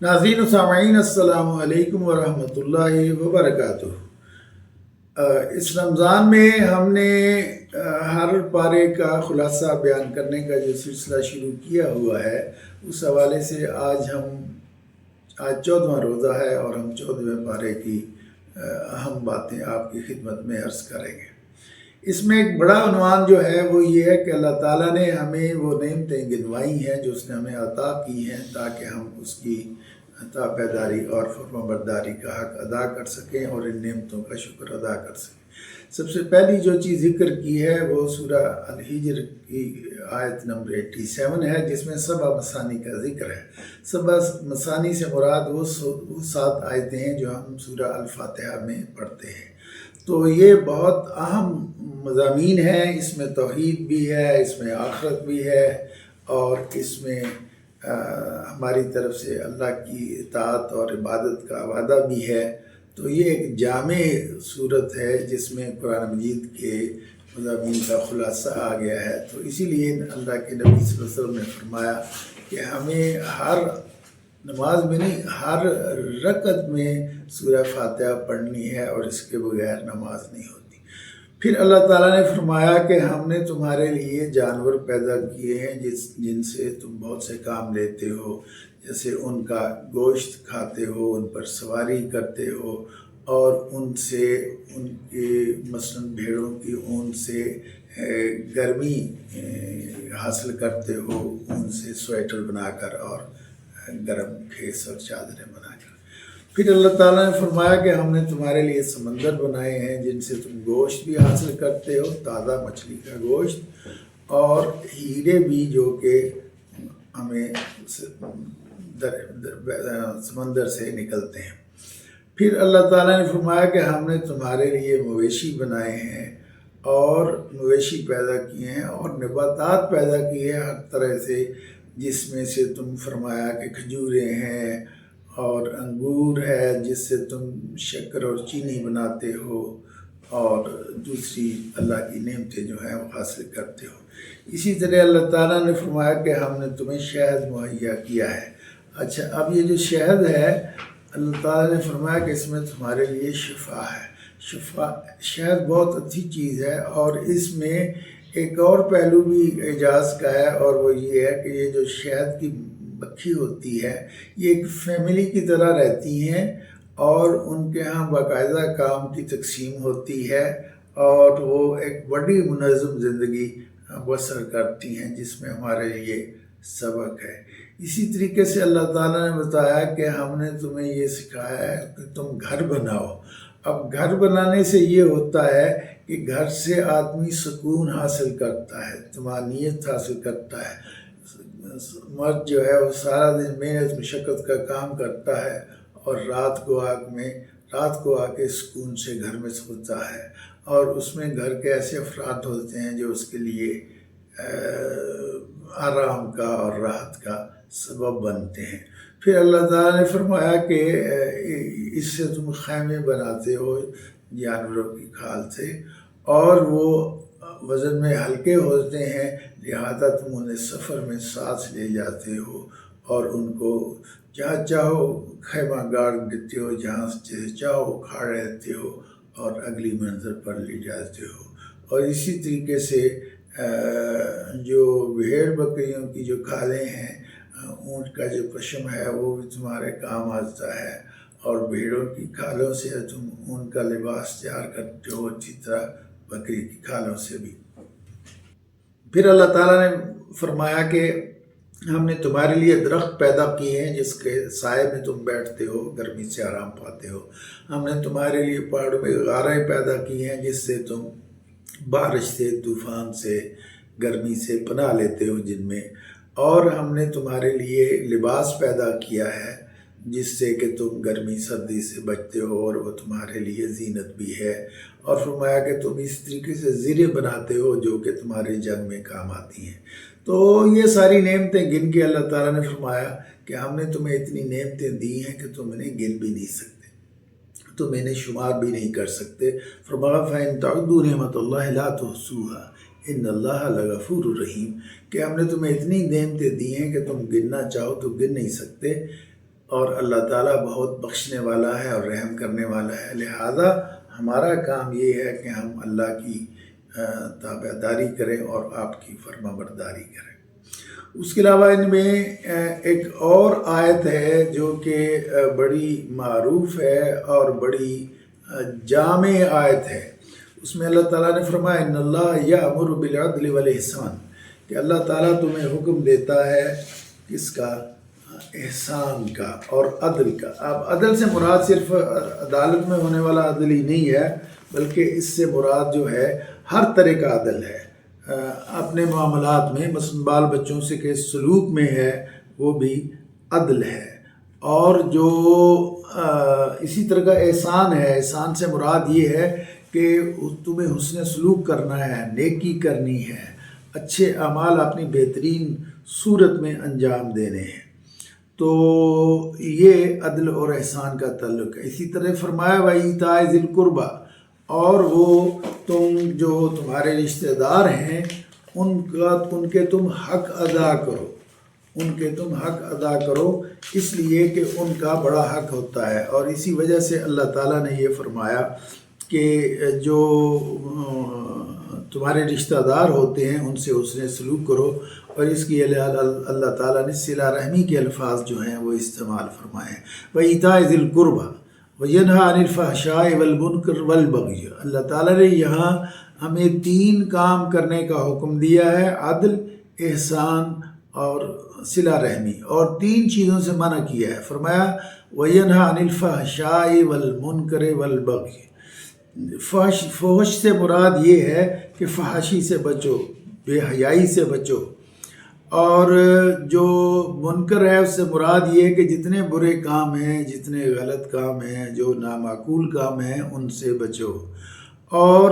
ناظرین و سامعین السلام علیکم ورحمۃ اللہ وبرکاتہ۔ اس رمضان میں ہم نے ہر پارے کا خلاصہ بیان کرنے کا جو سلسلہ شروع کیا ہوا ہے، اس حوالے سے آج 14واں روزہ ہے اور ہم 14ویں پارے کی اہم باتیں آپ کی خدمت میں عرض کریں گے۔ اس میں ایک بڑا عنوان جو ہے وہ یہ ہے کہ اللہ تعالیٰ نے ہمیں وہ نعمتیں گنوائی ہیں جو اس نے ہمیں عطا کی ہیں تاکہ ہم اس کی عطا پیداری اور فرمانبرداری کا حق ادا کر سکیں اور ان نعمتوں کا شکر ادا کر سکیں۔ سب سے پہلی جو چیز ذکر کی ہے وہ سورہ الحجر کی آیت نمبر 87 ہے، جس میں سبع مثانی کا ذکر ہے۔ سبع مثانی سے مراد وہ 7 آیتیں ہیں جو ہم سورہ الفاتحہ میں پڑھتے ہیں۔ تو یہ بہت اہم مضامین ہیں، اس میں توحید بھی ہے، اس میں آخرت بھی ہے، اور اس میں ہماری طرف سے اللہ کی اطاعت اور عبادت کا وعدہ بھی ہے۔ تو یہ ایک جامع صورت ہے جس میں قرآن مجید کے مضامین کا خلاصہ آ گیا ہے۔ تو اسی لیے اللہ کے نبی صلی اللہ علیہ وسلم نے فرمایا کہ ہمیں ہر نماز میں نہیں، ہر رکعت میں سورہ فاتحہ پڑھنی ہے، اور اس کے بغیر نماز نہیں ہوتی۔ پھر اللہ تعالیٰ نے فرمایا کہ ہم نے تمہارے لیے جانور پیدا کیے ہیں جن سے تم بہت سے کام لیتے ہو، جیسے ان کا گوشت کھاتے ہو، ان پر سواری کرتے ہو، اور ان سے ان کے مثلاً بھیڑوں کی اون سے گرمی حاصل کرتے ہو، ان سے سویٹر بنا کر اور گرم خیس اور چادریں بنا کر۔ پھر اللہ تعالیٰ نے فرمایا کہ ہم نے تمہارے لیے سمندر بنائے ہیں جن سے تم گوشت بھی حاصل کرتے ہو، تازہ مچھلی کا گوشت، اور ہیرے بھی جو کہ ہمیں سمندر سے نکلتے ہیں۔ پھر اللہ تعالیٰ نے فرمایا کہ ہم نے تمہارے لیے مویشی بنائے ہیں اور مویشی پیدا کیے ہیں، اور نباتات پیدا کیے ہیں ہر طرح سے، جس میں سے تم فرمایا کہ کھجوریں ہیں اور انگور ہے جس سے تم شکر اور چینی بناتے ہو، اور دوسری اللہ کی نعمتیں جو ہیں وہ حاصل کرتے ہو۔ اسی طرح اللہ تعالیٰ نے فرمایا کہ ہم نے تمہیں شہد مہیا کیا ہے۔ اچھا، اب یہ جو شہد ہے، اللہ تعالیٰ نے فرمایا کہ اس میں تمہارے لیے شفا ہے۔ شہد بہت اچھی چیز ہے، اور اس میں ایک اور پہلو بھی اعجاز کا ہے، اور وہ یہ ہے کہ یہ جو شہد کی مکھی ہوتی ہے، یہ ایک فیملی کی طرح رہتی ہیں، اور ان کے ہاں باقاعدہ کام کی تقسیم ہوتی ہے، اور وہ ایک بڑی منظم زندگی بسر کرتی ہیں، جس میں ہمارے لیے سبق ہے۔ اسی طریقے سے اللہ تعالیٰ نے بتایا کہ ہم نے تمہیں یہ سکھایا ہے کہ تم گھر بناؤ۔ اب گھر بنانے سے یہ ہوتا ہے کہ گھر سے آدمی سکون حاصل کرتا ہے، طمانینت حاصل کرتا ہے۔ مرد جو ہے وہ سارا دن محنت مشقت کا کام کرتا ہے، اور رات کو آ کے سکون سے گھر میں سوتا ہے، اور اس میں گھر کے ایسے افراد ہوتے ہیں جو اس کے لیے آرام کا اور راحت کا سبب بنتے ہیں۔ پھر اللہ تعالیٰ نے فرمایا کہ اس سے تم خیمے بناتے ہو جانوروں کی کھال سے، اور وہ وزن میں ہلکے ہوتے ہیں، لہذا تم انہیں سفر میں ساتھ لے جاتے ہو، اور ان کو جہاں چاہو خیمہ گاڑ دیتے ہو، جہاں چاہو کھڑے رہتے ہو، اور اگلی منزل پر لے جاتے ہو۔ اور اسی طریقے سے جو بھیڑ بکریوں کی جو کھالیں ہیں، اونٹ کا جو پشم ہے وہ بھی تمہارے کام آتا ہے، اور بھیڑوں کی کھالوں سے تم اون کا لباس تیار کرتے ہو، اسی طرح بکری کی کھالوں سے بھی۔ پھر اللہ تعالیٰ نے فرمایا کہ ہم نے تمہارے لیے درخت پیدا کیے ہیں جس کے سائے میں تم بیٹھتے ہو، گرمی سے آرام پاتے ہو۔ ہم نے تمہارے لیے پہاڑوں میں غاریں پیدا کی ہیں جس سے تم بارش سے، طوفان سے، گرمی سے پناہ لیتے ہو جن میں، اور ہم نے تمہارے لیے لباس پیدا کیا ہے جس سے کہ تم گرمی سردی سے بچتے ہو، اور وہ تمہارے لیے زینت بھی ہے۔ اور فرمایا کہ تم اس طریقے سے زریں بناتے ہو جو کہ تمہارے جنگ میں کام آتی ہیں۔ تو یہ ساری نعمتیں گن کے اللہ تعالیٰ نے فرمایا کہ ہم نے تمہیں اتنی نعمتیں دی ہیں کہ تم انہیں گن بھی نہیں سکتے، تم انہیں شمار بھی نہیں کر سکتے۔ فرمایا فَإِن تَعُدُّوا نِعْمَتَ اللَّهِ لَا تُحْصُوهَا إِنَّ اللَّهَ لَغَفُورٌ رَحِيمٌ، کہ ہم نے تمہیں اتنی نعمتیں دی ہیں کہ تم گننا چاہو تو گن نہیں سکتے، اور اللہ تعالیٰ بہت بخشنے والا ہے اور رحم کرنے والا ہے، لہذا ہمارا کام یہ ہے کہ ہم اللہ کی تابعداری کریں اور آپ کی فرما برداری کریں۔ اس کے علاوہ ان میں ایک اور آیت ہے جو کہ بڑی معروف ہے اور بڑی جامع آیت ہے۔ اس میں اللہ تعالیٰ نے فرمایا ان اللہ یأمر بالعدل والاحسان، کہ اللہ تعالیٰ تمہیں حکم دیتا ہے کس کا؟ احسان کا اور عدل کا۔ اب عدل سے مراد صرف عدالت میں ہونے والا عدل ہی نہیں ہے، بلکہ اس سے مراد جو ہے ہر طرح کا عدل ہے، اپنے معاملات میں، مثلا بال بچوں سے کے سلوک میں ہے وہ بھی عدل ہے۔ اور جو اسی طرح کا احسان ہے، احسان سے مراد یہ ہے کہ تمہیں حسن سلوک کرنا ہے، نیکی کرنی ہے، اچھے اعمال اپنی بہترین صورت میں انجام دینے ہیں۔ تو یہ عدل اور احسان کا تعلق ہے۔ اسی طرح فرمایا وَإِيتَاءِ ذِي الْقُرْبَى، اور وہ تم جو تمہارے رشتہ دار ہیں ان کے تم حق ادا کرو، ان کے تم حق ادا کرو، اس لیے کہ ان کا بڑا حق ہوتا ہے۔ اور اسی وجہ سے اللہ تعالیٰ نے یہ فرمایا کہ جو تمہارے رشتہ دار ہوتے ہیں ان سے حسن سلوک کرو، اور اس کی اللہ تعالیٰ نے صلہ رحمی کے الفاظ جو ہیں وہ استعمال فرمائے ہیں۔ وَإِيتَاءِ ذِي الْقُرْبَى وَيَنْهَىٰ عَنِ الْفَحْشَاءِ وَالْمُنكَرِ وَالْبَغْيِ۔ اللہ تعالیٰ نے یہاں ہمیں 3 کام کرنے کا حکم دیا ہے، عدل، احسان اور صلہ رحمی، اور 3 چیزوں سے منع کیا ہے۔ فرمایا وَيَنْهَىٰ عَنِ الْفَحْشَاءِ وَالْمُنكَرِ وَالْبَغْيِ۔ فحش سے مراد یہ ہے کہ فحاشی سے بچو، بے حیائی سے بچو، اور جو منکر ہے اس سے مراد یہ ہے کہ جتنے برے کام ہیں، جتنے غلط کام ہیں، جو نامعقول کام ہیں، ان سے بچو۔ اور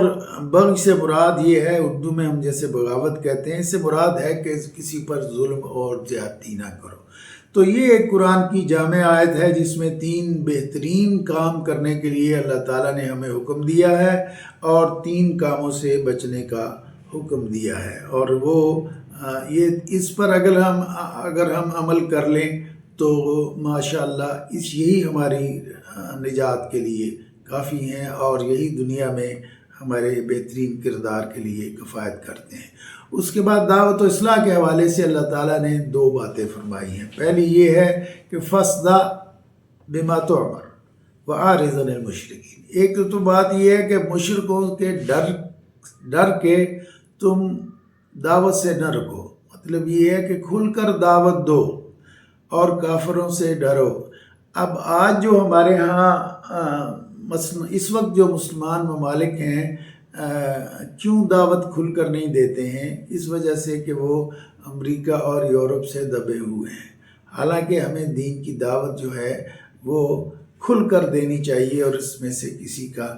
بغی سے مراد یہ ہے، اردو میں ہم جیسے بغاوت کہتے ہیں، اس سے مراد ہے کہ کسی پر ظلم اور زیادتی نہ کرو۔ تو یہ ایک قرآن کی جامع آیت ہے جس میں 3 بہترین کام کرنے کے لیے اللہ تعالیٰ نے ہمیں حکم دیا ہے، اور 3 کاموں سے بچنے کا حکم دیا ہے۔ اور وہ یہ اس پر اگر ہم عمل کر لیں تو ماشاءاللہ یہی ہماری نجات کے لیے کافی ہیں، اور یہی دنیا میں ہمارے بہترین کردار کے لیے کفایت کرتے ہیں۔ اس کے بعد دعوت و اصلاح کے حوالے سے اللہ تعالیٰ نے 2 باتیں فرمائی ہیں۔ پہلی یہ ہے کہ فَاصْدَعْ بِمَا تُؤْمَرُ وَأَعْرِضْ عَنِ الْمُشْرِكِينَ۔ ایک تو بات یہ ہے کہ مشرکوں کے ڈر کے تم دعوت سے نہ رکو، مطلب یہ ہے کہ کھل کر دعوت دو اور کافروں سے ڈرو۔ اب آج جو ہمارے ہاں مثلا اس وقت جو مسلمان ممالک ہیں کیوں دعوت کھل کر نہیں دیتے ہیں؟ اس وجہ سے کہ وہ امریکہ اور یورپ سے دبے ہوئے ہیں۔ حالانکہ ہمیں دین کی دعوت جو ہے وہ کھل کر دینی چاہیے، اور اس میں سے کسی کا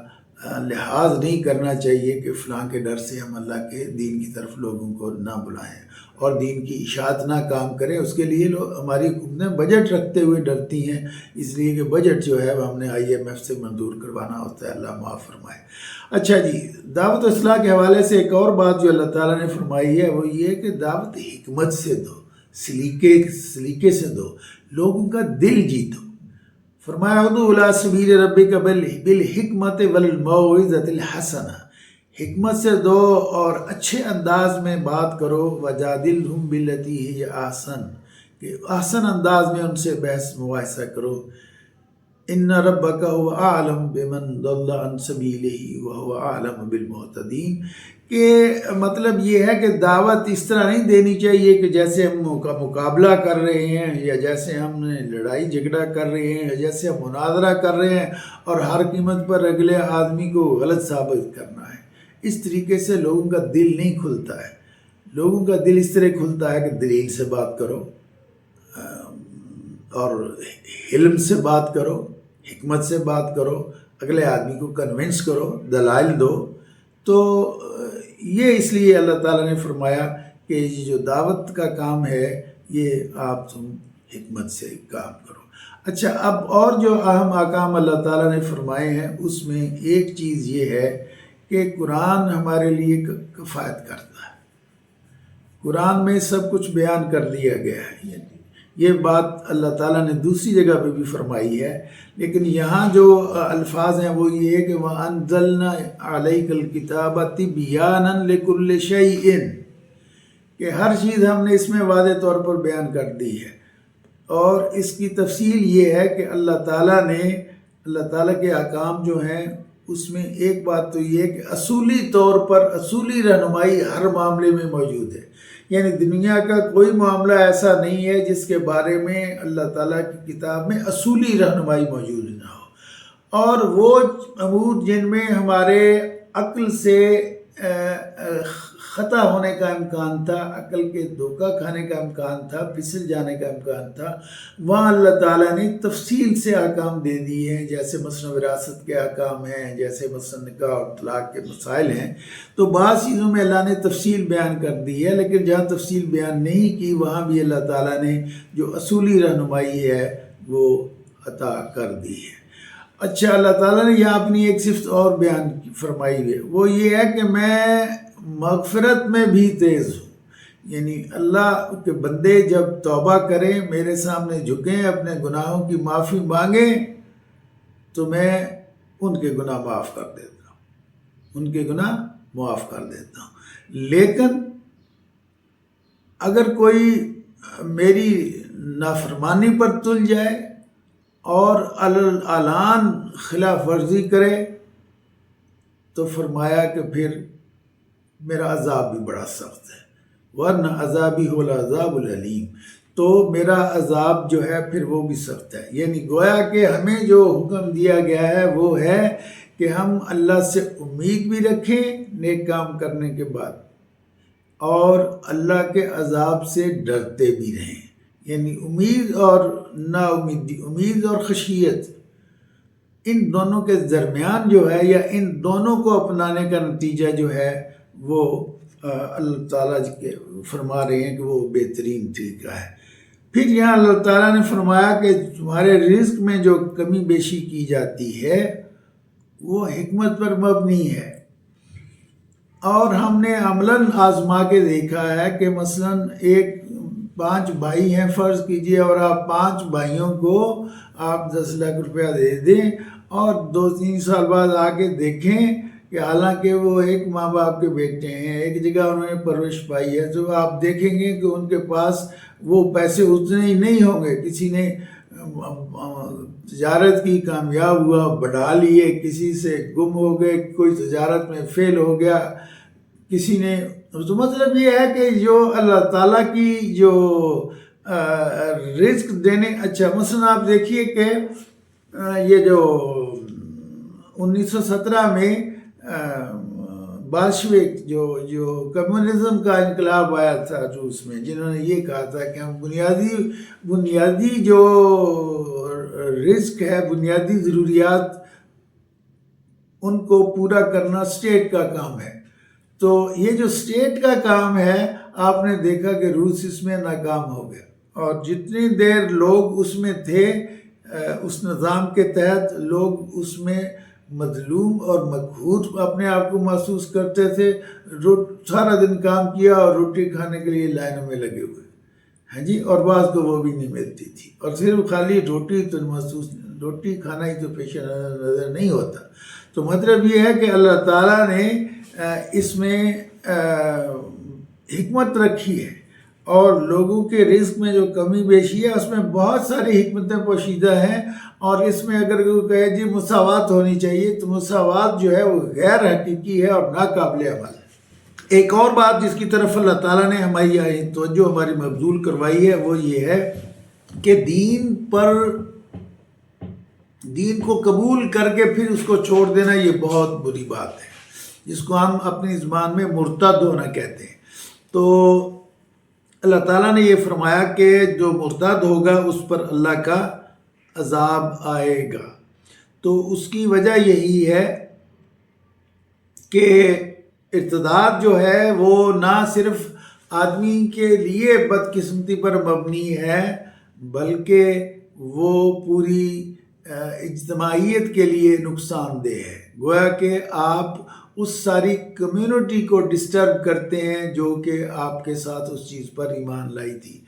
لحاظ نہیں کرنا چاہیے کہ فلاں کے ڈر سے ہم اللہ کے دین کی طرف لوگوں کو نہ بلائیں اور دین کی اشاعت نہ کام کریں۔ اس کے لیے ہماری حکومتیں بجٹ رکھتے ہوئے ڈرتی ہیں، اس لیے کہ بجٹ جو ہے وہ ہم نے IMF سے منظور کروانا ہوتا ہے، اللہ معاف فرمائے۔ اچھا جی، دعوت و اصلاح کے حوالے سے ایک اور بات جو اللہ تعالیٰ نے فرمائی ہے وہ یہ ہے کہ دعوت حکمت سے دو، سلیقے سے دو، لوگوں کا دل جیتو۔ فرمایا ادعو الی سبیل ربک بالحکمت والموعظۃ الحسنہ، حکمت سے دو اور اچھے انداز میں بات کرو، وجادلہم باللتی ہی احسن، کہ احسن انداز میں ان سے بحث مباحثہ کرو۔ ان ربک هو اعلم بمن ضل عن سبیلہ وهو اعلم بالمہتدین، کہ مطلب یہ ہے کہ دعوت اس طرح نہیں دینی چاہیے کہ جیسے ہم مقابلہ کر رہے ہیں، یا جیسے ہم لڑائی جھگڑا کر رہے ہیں، یا جیسے ہم مناظرہ کر رہے ہیں اور ہر قیمت پر اگلے آدمی کو غلط ثابت کرنا ہے۔ اس طریقے سے لوگوں کا دل نہیں کھلتا ہے۔ لوگوں کا دل اس طرح کھلتا ہے کہ دلیل سے بات کرو، اور علم سے بات کرو، حکمت سے بات کرو، اگلے آدمی کو کنونس کرو، دلائل دو۔ تو یہ اس لیے اللہ تعالیٰ نے فرمایا کہ یہ جو دعوت کا کام ہے یہ آپ تم حکمت سے کام کرو۔ اچھا، اب اور جو اہم احکام اللہ تعالیٰ نے فرمائے ہیں اس میں ایک چیز یہ ہے کہ قرآن ہمارے لیے کفایت کرتا ہے۔ قرآن میں سب کچھ بیان کر دیا گیا ہے، یہ بات اللہ تعالیٰ نے دوسری جگہ پہ بھی فرمائی ہے، لیکن یہاں جو الفاظ ہیں وہ یہ ہے کہ وَأَنزَلْنَا عَلَيْكَ الْكِتَابَ تِبْيَانًا لِكُلِّ شَيْءٍ، کہ ہر چیز ہم نے اس میں واضح طور پر بیان کر دی ہے۔ اور اس کی تفصیل یہ ہے کہ اللہ تعالیٰ کے احکام جو ہیں اس میں ایک بات تو یہ ہے کہ اصولی طور پر اصولی رہنمائی ہر معاملے میں موجود ہے، یعنی دنیا کا کوئی معاملہ ایسا نہیں ہے جس کے بارے میں اللہ تعالیٰ کی کتاب میں اصولی رہنمائی موجود نہ ہو۔ اور وہ امور جن میں ہمارے عقل سے خطا ہونے کا امکان تھا، عقل کے دھوکہ کھانے کا امکان تھا، پھسل جانے کا امکان تھا، وہاں اللہ تعالیٰ نے تفصیل سے احکام دے دیے ہیں، جیسے مثلا وراثت کے احکام ہیں، جیسے مثلا نکاح اور طلاق کے مسائل ہیں۔ تو بعض چیزوں میں اللہ نے تفصیل بیان کر دی ہے، لیکن جہاں تفصیل بیان نہیں کی وہاں بھی اللہ تعالیٰ نے جو اصولی رہنمائی ہے وہ عطا کر دی ہے۔ اچھا، اللہ تعالیٰ نے یہاں اپنی ایک صفت اور بیان فرمائی ہے، وہ یہ ہے کہ میں مغفرت میں بھی تیز ہوں، یعنی اللہ کے بندے جب توبہ کریں، میرے سامنے جھکیں، اپنے گناہوں کی معافی مانگیں تو میں ان کے گناہ معاف کر دیتا ہوں، ان کے گناہ معاف کر دیتا ہوں۔ لیکن اگر کوئی میری نافرمانی پر تل جائے اور اعلان خلاف ورزی کرے تو فرمایا کہ پھر میرا عذاب بھی بڑا سخت ہے، ورنہ عذابی هو العذاب العلیم، تو میرا عذاب جو ہے پھر وہ بھی سخت ہے۔ یعنی گویا کہ ہمیں جو حکم دیا گیا ہے وہ ہے کہ ہم اللہ سے امید بھی رکھیں نیک کام کرنے کے بعد، اور اللہ کے عذاب سے ڈرتے بھی رہیں، یعنی امید اور نا امیدی، امید اور خشیت، ان دونوں کے درمیان جو ہے یا ان دونوں کو اپنانے کا نتیجہ جو ہے وہ اللہ تعالیٰ کے فرما رہے ہیں کہ وہ بہترین طریقہ ہے۔ پھر یہاں اللہ تعالیٰ نے فرمایا کہ تمہارے رزق میں جو کمی بیشی کی جاتی ہے وہ حکمت پر مبنی ہے، اور ہم نے عملاً آزما کے دیکھا ہے کہ مثلاً 5 بھائی ہیں فرض کیجئے، اور آپ 5 بھائیوں کو آپ 10 لاکھ روپیہ دے دیں اور 2-3 سال بعد آ کے دیکھیں کہ حالانکہ وہ ایک ماں باپ کے بیٹے ہیں، ایک جگہ انہوں نے پرورش پائی ہے، تو آپ دیکھیں گے کہ ان کے پاس وہ پیسے اتنے ہی نہیں ہوں گے۔ کسی نے تجارت کی، کامیاب ہوا، بڑھا لیے، کسی سے گم ہو گئے، کوئی تجارت میں فیل ہو گیا، کسی نے، تو مطلب یہ ہے کہ جو اللہ تعالیٰ کی جو رزق دینے، اچھا مثلا آپ دیکھیے کہ یہ جو 1917 میں باشویک جو کمیونزم کا انقلاب آیا تھا روس میں، جنہوں نے یہ کہا تھا کہ ہم بنیادی جو رزق ہے، بنیادی ضروریات، ان کو پورا کرنا اسٹیٹ کا کام ہے۔ تو یہ جو اسٹیٹ کا کام ہے، آپ نے دیکھا کہ روس اس میں ناکام ہو گیا، اور جتنی دیر لوگ اس میں تھے، اس نظام کے تحت لوگ اس میں مظلوم اور مقہور اپنے آپ کو محسوس کرتے تھے، سارا دن کام کیا اور روٹی کھانے کے لیے لائنوں میں لگے ہوئے، ہاں جی، اور بعض کو وہ بھی نہیں ملتی تھی، اور صرف خالی روٹی کھانا ہی تو پیش نظر نہیں ہوتا۔ تو مطلب یہ ہے کہ اللہ تعالیٰ نے اس میں حکمت رکھی ہے، اور لوگوں کے رزق میں جو کمی بیشی ہے اس میں بہت ساری حکمتیں پوشیدہ ہیں، اور اس میں اگر کوئی کہے جی مساوات ہونی چاہیے، تو مساوات جو ہے وہ غیر حقیقی ہے اور ناقابل عمل ہے۔ ایک اور بات جس کی طرف اللہ تعالیٰ نے ہماری توجہ ہماری مبذول کروائی ہے وہ یہ ہے کہ دین کو قبول کر کے پھر اس کو چھوڑ دینا یہ بہت بری بات ہے، جس کو ہم اپنی زبان میں مرتد ہونا کہتے ہیں۔ تو اللہ تعالیٰ نے یہ فرمایا کہ جو مرتد ہوگا اس پر اللہ کا عذاب آئے گا۔ تو اس کی وجہ یہی ہے کہ ارتداد جو ہے وہ نہ صرف آدمی کے لیے بدقسمتی پر مبنی ہے، بلکہ وہ پوری اجتماعیت کے لیے نقصان دہ ہے۔ گویا کہ آپ اس ساری کمیونٹی کو ڈسٹرب کرتے ہیں جو کہ آپ کے ساتھ اس چیز پر ایمان لائی تھی۔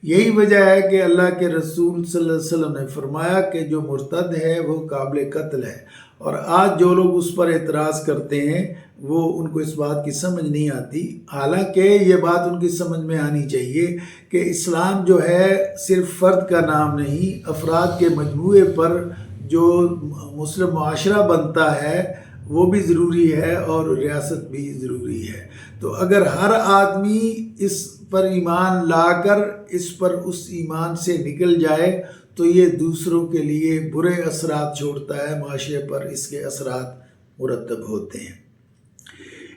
یہی وجہ ہے کہ اللہ کے رسول صلی اللہ علیہ وسلم نے فرمایا کہ جو مرتد ہے وہ قابل قتل ہے، اور آج جو لوگ اس پر اعتراض کرتے ہیں وہ ان کو اس بات کی سمجھ نہیں آتی، حالانکہ یہ بات ان کی سمجھ میں آنی چاہیے کہ اسلام جو ہے صرف فرد کا نام نہیں، افراد کے مجموعے پر جو مسلم معاشرہ بنتا ہے وہ بھی ضروری ہے اور ریاست بھی ضروری ہے۔ تو اگر ہر آدمی اس پر ایمان لا کر اس پر اس ایمان سے نکل جائے تو یہ دوسروں کے لیے برے اثرات چھوڑتا ہے، معاشرے پر اس کے اثرات مرتب ہوتے ہیں۔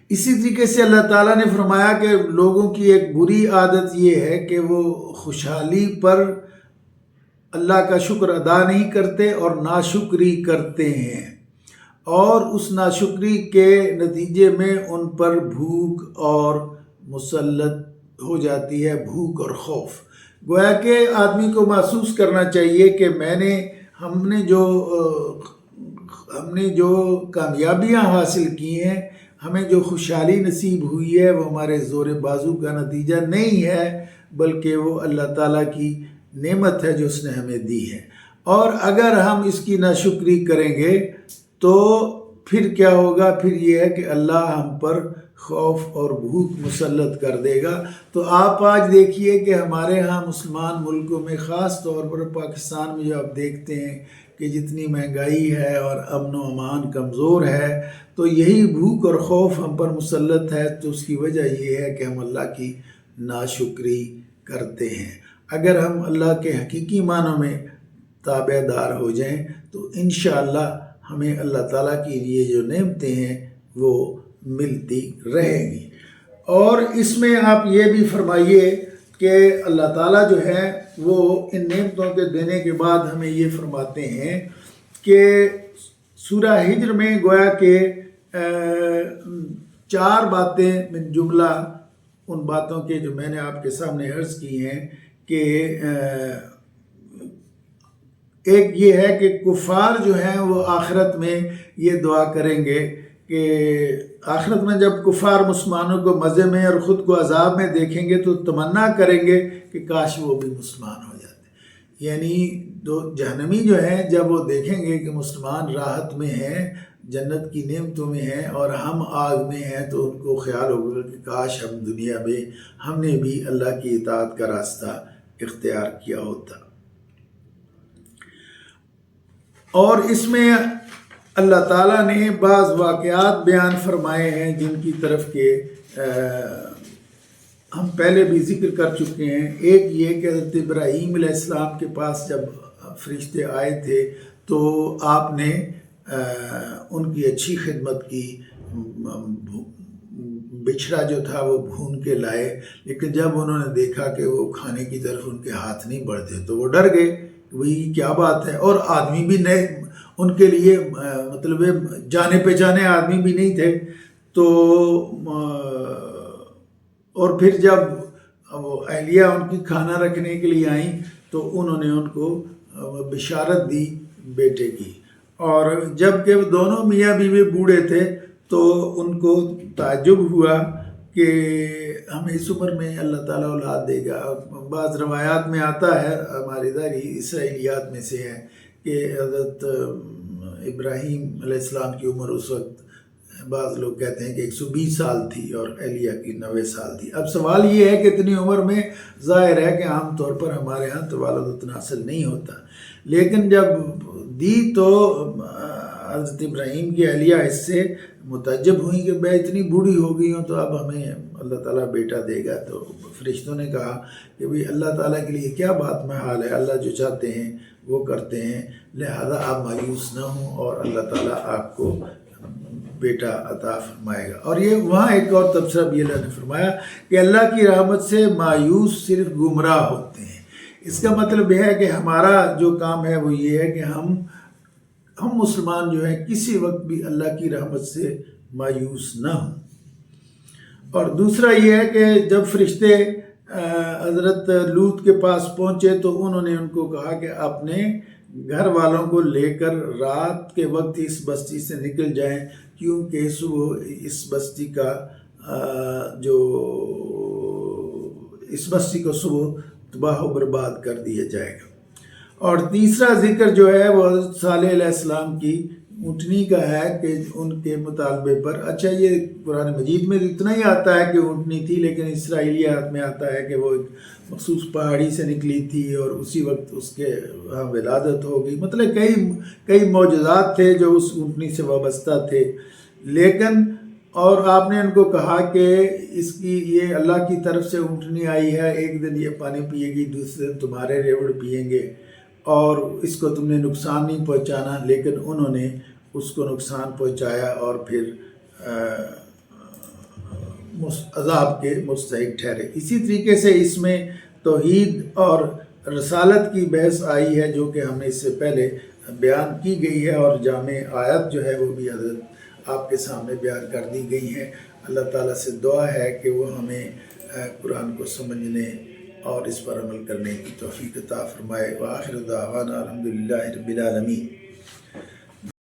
اسی طریقے سے اللہ تعالیٰ نے فرمایا کہ لوگوں کی ایک بری عادت یہ ہے کہ وہ خوشحالی پر اللہ کا شکر ادا نہیں کرتے اور ناشکری کرتے ہیں، اور اس ناشکری کے نتیجے میں ان پر بھوک اور مسلط ہو جاتی ہے، بھوک اور خوف۔ گویا کہ آدمی کو محسوس کرنا چاہیے کہ ہم نے جو کامیابیاں حاصل کی ہیں، ہمیں جو خوشحالی نصیب ہوئی ہے وہ ہمارے زور بازو کا نتیجہ نہیں ہے، بلکہ وہ اللہ تعالیٰ کی نعمت ہے جو اس نے ہمیں دی ہے۔ اور اگر ہم اس کی ناشکری کریں گے تو پھر کیا ہوگا؟ پھر یہ ہے کہ اللہ ہم پر خوف اور بھوک مسلط کر دے گا۔ تو آپ آج دیکھیے کہ ہمارے ہاں مسلمان ملکوں میں، خاص طور پر پاکستان میں جو آپ دیکھتے ہیں کہ جتنی مہنگائی ہے اور امن و امان کمزور ہے، تو یہی بھوک اور خوف ہم پر مسلط ہے۔ تو اس کی وجہ یہ ہے کہ ہم اللہ کی ناشکری کرتے ہیں۔ اگر ہم اللہ کے حقیقی معنوں میں تابع دار ہو جائیں تو انشاءاللہ ہمیں اللہ تعالیٰ کی یہ جو نعمتیں ہیں وہ ملتی رہیں گی۔ اور اس میں آپ یہ بھی فرمائیے کہ اللہ تعالیٰ جو ہے وہ ان نعمتوں کے دینے کے بعد ہمیں یہ فرماتے ہیں کہ سورہ ہجر میں گویا کہ 4 باتیں من جملہ ان باتوں کے جو میں نے آپ کے سامنے عرض کی ہیں کہ ایک یہ ہے کہ کفار جو ہیں وہ آخرت میں یہ دعا کریں گے کہ آخرت میں جب کفار مسلمانوں کو مزے میں اور خود کو عذاب میں دیکھیں گے تو تمنا کریں گے کہ کاش وہ بھی مسلمان ہو جاتے۔ یعنی جہنمی جو ہیں جب وہ دیکھیں گے کہ مسلمان راحت میں ہیں، جنت کی نعمتوں میں ہیں اور ہم آگ میں ہیں، تو ان کو خیال ہوگا کہ کاش ہم دنیا میں ہم نے بھی اللہ کی اطاعت کا راستہ اختیار کیا ہوتا۔ اور اس میں اللہ تعالیٰ نے بعض واقعات بیان فرمائے ہیں جن کی طرف کہ ہم پہلے بھی ذکر کر چکے ہیں۔ ایک یہ کہ حضرت ابراہیم علیہ السلام کے پاس جب فرشتے آئے تھے تو آپ نے ان کی اچھی خدمت کی، بچھڑا جو تھا وہ بھون کے لائے، لیکن جب انہوں نے دیکھا کہ وہ کھانے کی طرف ان کے ہاتھ نہیں بڑھتے تو وہ ڈر گئے، وہی کیا بات ہے۔ اور آدمی بھی نئے ان کے لیے مطلب جانے پہچانے آدمی بھی نہیں تھے، تو اور پھر جب وہ اہلیہ ان کی کھانا رکھنے کے لیے آئیں تو انہوں نے ان کو بشارت دی بیٹے کی، اور جب کہ دونوں میاں بیوی بوڑھے تھے تو ان کو تعجب ہوا کہ ہمیں اس عمر میں اللہ تعالیٰ اولاد دے گا۔ بعض روایات میں آتا ہے، ہماری ادھر اسرائیلیات میں سے ہے کہ حضرت ابراہیم علیہ السلام کی عمر اس وقت بعض لوگ کہتے ہیں کہ 120 سال تھی اور اہلیہ کی 90 سال تھی۔ اب سوال یہ ہے کہ اتنی عمر میں ظاہر ہے کہ عام طور پر ہمارے ہاں تو والد اتنا حاصل نہیں ہوتا، لیکن جب دی تو حضرت ابراہیم کی اہلیہ اس سے متعجب ہوئیں کہ میں اتنی بوڑھی ہو گئی ہوں تو اب ہمیں اللہ تعالیٰ بیٹا دے گا۔ تو فرشتوں نے کہا کہ بھئی اللہ تعالیٰ کے لیے کیا بات محال ہے، اللہ جو چاہتے ہیں وہ کرتے ہیں، لہذا آپ مایوس نہ ہوں اور اللہ تعالیٰ آپ کو بیٹا عطا فرمائے گا۔ اور یہ وہاں ایک اور تبصرہ بھی اللہ نے فرمایا کہ اللہ کی رحمت سے مایوس صرف گمراہ ہوتے ہیں۔ اس کا مطلب یہ ہے کہ ہمارا جو کام ہے وہ یہ ہے کہ ہم مسلمان جو ہیں کسی وقت بھی اللہ کی رحمت سے مایوس نہ ہوں۔ اور دوسرا یہ ہے کہ جب فرشتے حضرت لوط کے پاس پہنچے تو انہوں نے ان کو کہا کہ اپنے گھر والوں کو لے کر رات کے وقت اس بستی سے نکل جائیں، کیونکہ صبح اس بستی کو صبح تباہ و برباد کر دیا جائے گا۔ اور تیسرا ذکر جو ہے وہ حضرت صالح علیہ السلام کی اونٹنی کا ہے کہ ان کے مطالبے پر، اچھا یہ قرآن مجید میں اتنا ہی آتا ہے کہ اونٹنی تھی، لیکن اسرائیلیات میں آتا ہے کہ وہ ایک مخصوص پہاڑی سے نکلی تھی اور اسی وقت اس کے وہاں ولادت ہو گئی، مطلب کئی معجزات تھے جو اس اونٹنی سے وابستہ تھے۔ لیکن اور آپ نے ان کو کہا کہ اس کی یہ اللہ کی طرف سے اونٹنی آئی ہے، ایک دن یہ پانی پیے گی، دوسرے دن تمہارے ریوڑ پئیں گے، اور اس کو تم نے نقصان نہیں پہنچانا، لیکن انہوں نے اس کو نقصان پہنچایا اور پھر عذاب کے مستحق ٹھہرے۔ اسی طریقے سے اس میں توحید اور رسالت کی بحث آئی ہے جو کہ ہم نے اس سے پہلے بیان کی گئی ہے، اور جامع آیت جو ہے وہ بھی حضرت آپ کے سامنے بیان کر دی گئی ہے۔ اللہ تعالیٰ سے دعا ہے کہ وہ ہمیں قرآن کو سمجھنے اور اس پر عمل کرنے کی توفیق عطا فرمائے۔ وآخر دعوانا الحمدللہ رب العالمین۔